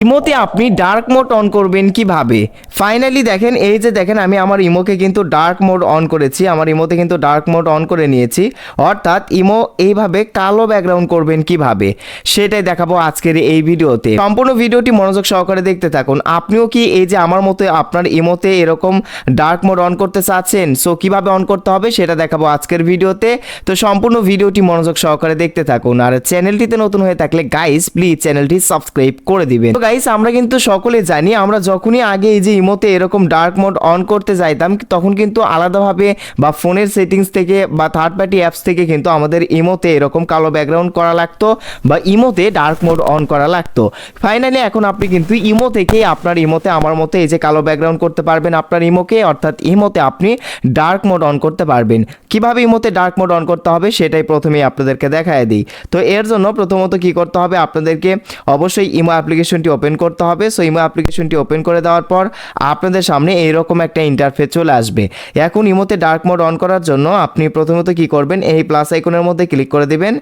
ইমোতে আপনি dark mode on করবেন কিভাবে? ফাইনালি দেখেন, এই যে দেখেন আমি আমার ইমোকে কিন্তু ডার্ক মোড অন করেছি, আমার ইমোতে কিন্তু ডার্ক মোড অন করে নিয়েছি। অর্থাৎ ইমো এইভাবে কালো ব্যাকগ্রাউন্ড করবেন কিভাবে সেটাই দেখাবো আজকের এই ভিডিওতে। সম্পূর্ণ ভিডিওটি মনোযোগ সহকারে দেখতে থাকুন। আপনিও কি এই যে আমার মতো আপনার ইমোতে এরকম ডার্ক মোড অন করতে চাচ্ছেন? সো কিভাবে অন করতে হবে সেটা দেখাবো আজকের ভিডিওতে। তো সম্পূর্ণ ভিডিওটি মনোযোগ সহকারে দেখতে থাকুন। আর চ্যানেলটিতে নতুন হয়ে থাকলে গাইস প্লিজ চ্যানেলটি সাবস্ক্রাইব করে দিবেন। গাইস আমরা কিন্তু সকলে জানি, আমরা যখনই আগে এই যে ইমোতে এরকম ডার্ক মোড অন করতে যাইতাম তখন কিন্তু আলাদাভাবে বা ফোনের সেটিংস থেকে বা থার্ড পার্টি অ্যাপস থেকে কিন্তু আমাদের ইমোতে এরকম কালো ব্যাকগ্রাউন্ড করা লাগতো বা ইমোতে ডার্ক মোড অন করা লাগতো। ফাইনালি এখন আপনি কিন্তু ইমো থেকে আপনার ইমোতে আমার মতো এই যে কালো ব্যাকগ্রাউন্ড করতে পারবেন আপনার ইমোকে, অর্থাৎ ইমোতে আপনি ডার্ক মোড অন করতে পারবেন। কিভাবে ইমোতে ডার্ক মোড অন করতে হবে সেটাই প্রথমেই আপনাদেরকে দেখায় দিই। তো এর জন্য প্রথমত কি করতে হবে, আপনাদেরকে অবশ্যই ইমো অ্যাপ্লিকেশনটি ওপেন করতে হবে। সো ইমো অ্যাপ্লিকেশনটি ওপেন করে দেওয়ার পর আপনাদের সামনে এইরকম একটা ইন্টারফেস চলে আসবে। এখন ইমোতে ডার্ক মোড অন করার জন্য আপনি প্রথমত কি করবেন, এই প্লাস আইকনের মধ্যে ক্লিক করে দিবেন।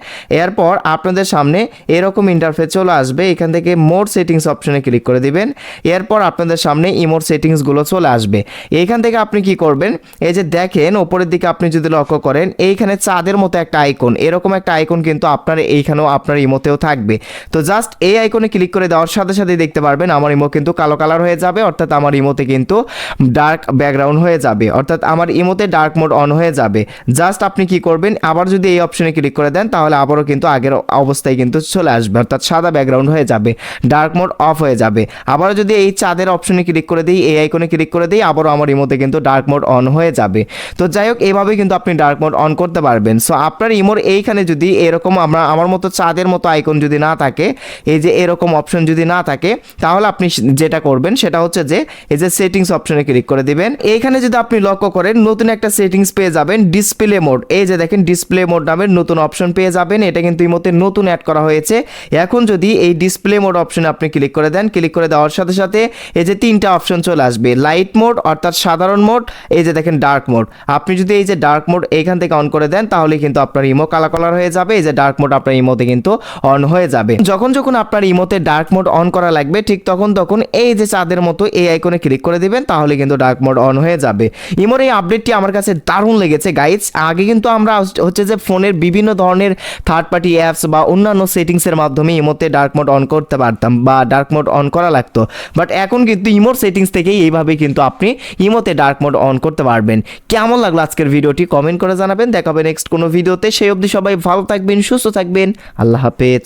এরপর আপনাদের সামনে এরকম ইন্টারফেস চলে আসবে। এখান থেকে মোড সেটিংস অপশনে ক্লিক করে দিবেন। এরপর আপনাদের সামনে ইমোর সেটিংসগুলো চলে আসবে। এইখান থেকে আপনি কি করবেন, এই যে দেখেন ওপরের দিকে আপনি যদি লক্ষ্য করেন এইখানে চাঁদের মতো একটা আইকন, এরকম একটা আইকন কিন্তু আপনার এইখানেও আপনার ইমোতেও থাকবে। তো জাস্ট এই আইকনে ক্লিক করে দেওয়ার সাথে সাথে দেখতে পারবেন আমার ইমো কিন্তু কালো কালার হয়ে যাবে, অর্থাৎ আমার ইমোতে কিন্তু ডার্ক ব্যাকগ্রাউন্ড হয়ে যাবে, অর্থাৎ আমার ইমোতে ডার্ক মোড অন হয়ে যাবে। জাস্ট আপনি কি করবেন, আবার যদি এই অপশনে ক্লিক করে দেন তাহলে আবারও কিন্তু আগের অবস্থায় কিন্তু চলে আসবে, অর্থাৎ সাদা ব্যাকগ্রাউন্ড হয়ে যাবে, ডার্ক মোড অফ হয়ে যাবে। আবারও যদি এই চাঁদের অপশনে ক্লিক করে দিই, এই আইকনে ক্লিক করে দিই, আবারও আমার ইমোতে কিন্তু ডার্ক মোড অন হয়ে যাবে। তো যাই হোক, এইভাবে কিন্তু আপনি ডার্ক মোড অন করতে পারবেন। সো আপনার ইমোর এইখানে যদি এরকম আমার মতো চাঁদের মতো আইকন যদি না থাকে, এই যে এরকম অপশন যদি না থাকে, তাহলে আপনি যেটা করবেন সেটা হচ্ছে যে এই যে সেটিংস অপশনে ক্লিক করে দিবেন। এইখানে যদি আপনি লক্ষ্য করেন নতুন একটা সেটিংস পেয়ে যাবেন, ডিসপ্লে মোড। এই যে দেখেন ডিসপ্লে মোড নামের নতুন অপশন পেয়ে যাবেন, এটা কিন্তু ইমোতে নতুন অ্যাড করা হয়েছে। এখন যদি এই ডিসপ্লে মোড অপশনে আপনি ক্লিক করে দেন, ক্লিক করে দেওয়ার সাথে সাথে এই যে তিনটা অপশন চলে আসবে, লাইট মোড অর্থাৎ সাধারণ মোড, এই যে দেখেন ডার্ক মোড। আপনি যদি এই যে ডার্ক মোড এইখান থেকে অন করে দেন তাহলে কিন্তু আপনার ইমো কালা কালার হয়ে যাবে, এই যে ডার্ক মোড আপনার ইমোতে কিন্তু অন হয়ে যাবে। যখন যখন আপনার ইমোতে ডার্ক মোড অন করা লাগবে ঠিক তখন তখন এই যে চাঁদের মতো এই আইকনে ক্লিক করে দিবেন, তাহলে কিন্তু ডার্ক মোড অন হয়ে যাবে। ইমোর এই আপডেটটি আমার কাছে দারুণ লেগেছে গাইজ। আগে কিন্তু আমরা হচ্ছে যে ফোনের বিভিন্ন ধরনের থার্ড পার্টি অ্যাপস বা অন্যান্য সেটিংসের মাধ্যমে ইমোতে ডার্ক মোড অন করতে পারতাম বা ডার্ক মোড অন করা লাগতো, বাট এখন কিন্তু ইমোর সেটিংস থেকেই এইভাবে কিন্তু আপনি ইমোতে ডার্ক মোড অন করতে পারবেন। কেমন লাগলো আজকের ভিডিওটি কমেন্ট করে জানাবেন। দেখাবে নেক্সট কোনো ভিডিওতে। সেই অবধি সবাই ভালো থাকবেন, সুস্থ থাকবেন। আল্লাহ হাফেজ।